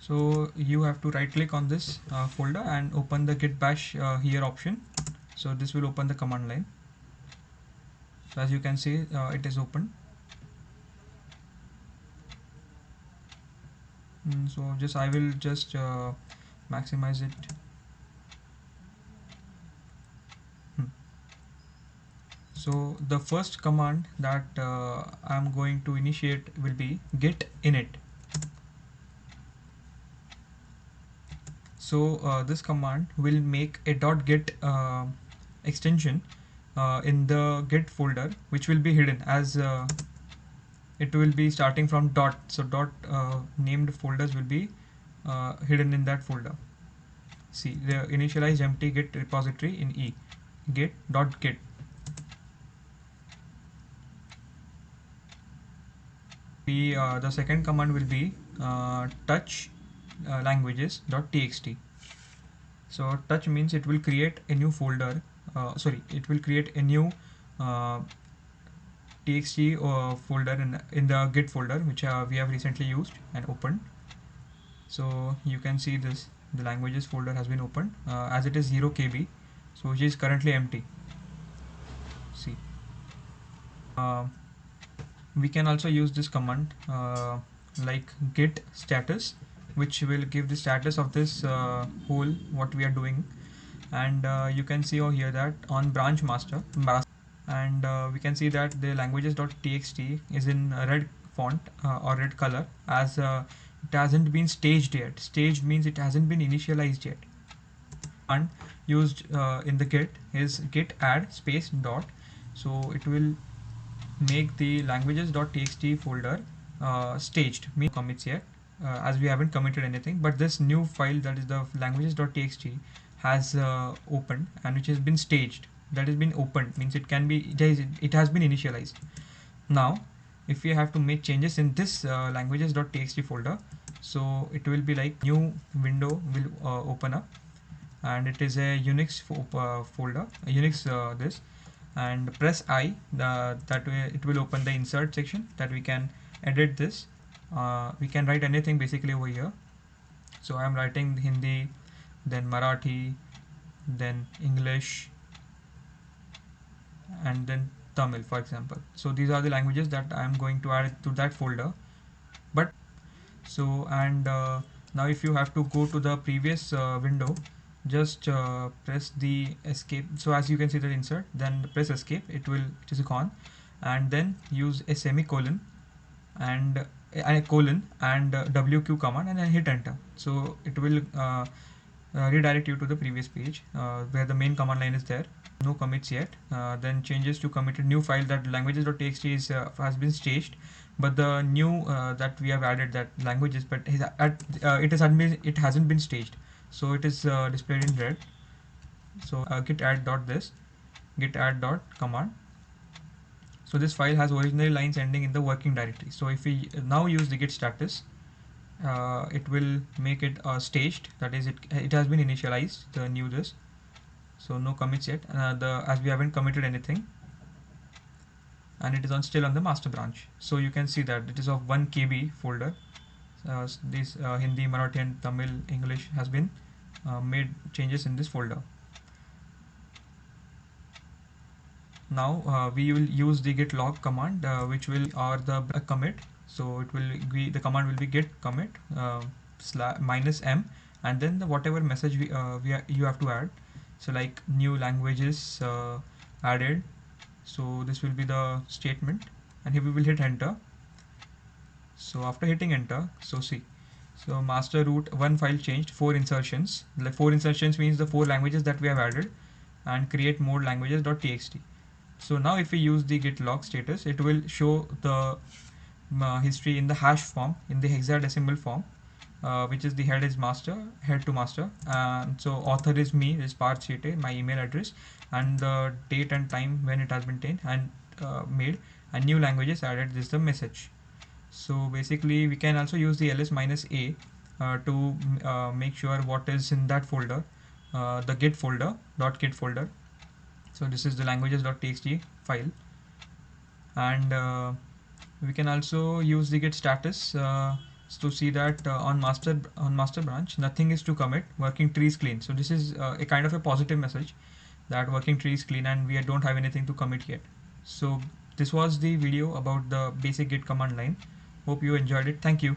So you have to right click on this folder and open the git bash here option. So this will open the command line. So as you can see, it is open. So just I will just maximize it. So the first command that I'm going to initiate will be git init. So this command will make a .git extension in the git folder, which will be hidden as it will be starting from dot. So dot named folders will be hidden in that folder. See, the initialize empty git repository in E git.git. The second command will be touch languages.txt. So touch means it will create a new folder. It will create a new txt folder in the git folder, which we have recently used and opened. So you can see this, the languages folder has been opened as it is 0 KB, so which is currently empty. See, we can also use this command like git status, which will give the status of this whole what we are doing. And you can see over here that on branch master, and we can see that the languages.txt is in red font or red color, as it hasn't been staged yet. Staged means it hasn't been initialized yet. And used in the git is git add space dot, so it will make the languages.txt folder staged, means commits yet, as we haven't committed anything, but this new file, that is the languages.txt, has opened, and which has been staged, that has been opened, means it can be, it has been initialized. Now if we have to make changes in this languages.txt folder, so it will be like new window will open up, and it is a Unix folder, a Unix this, and press I, that way it will open the insert section, that we can edit this. We can write anything basically over here. So I am writing Hindi, then Marathi, then English, and then Tamil, for example. So these are the languages that I am going to add to that folder. But so, and now if you have to go to the previous window, just press the escape. So as you can see the insert, then press escape, it is gone, and then use a semicolon and a colon and WQ command, and then hit enter. So it will redirect you to the previous page where the main command line is there. No commits yet. Then changes to committed new file, that languages.txt is has been staged, but the new that we have added, that languages, but it hasn't been staged, so it is displayed in red. So git add dot this, git add dot command. So this file has original lines ending in the working directory. So if we now use the git status, it will make it staged, that is it has been initialized, the new this. So no commits yet, as we haven't committed anything, and it is still on the master branch. So you can see that it is of 1 KB folder. This Hindi, Marathi, and Tamil, English has been made changes in this folder. Now we will use the git log command, which will or the commit. So it will be, the command will be git commit -m, and then the whatever message you have to add. So like new languages added. So this will be the statement, and here we will hit enter. So after hitting enter, so see, so master root, one file changed, 4 insertions. Like 4 insertions means the 4 languages that we have added, and create more languages.txt. So now if we use the git log status, it will show the history in the hash form, in the hexadecimal form, which is the head is master, head to master, and so author is me, is Parth Chete, my email address, and the date and time when it has been made, and new languages added, this is the message. So basically we can also use the ls-a to make sure what is in that folder, the git folder, .git folder. So this is the languages.txt file, and we can also use the git status to see that on master branch nothing is to commit, working tree is clean. So this is a kind of a positive message that working tree is clean and we don't have anything to commit yet. So this was the video about the basic git command line. Hope you enjoyed it. Thank you.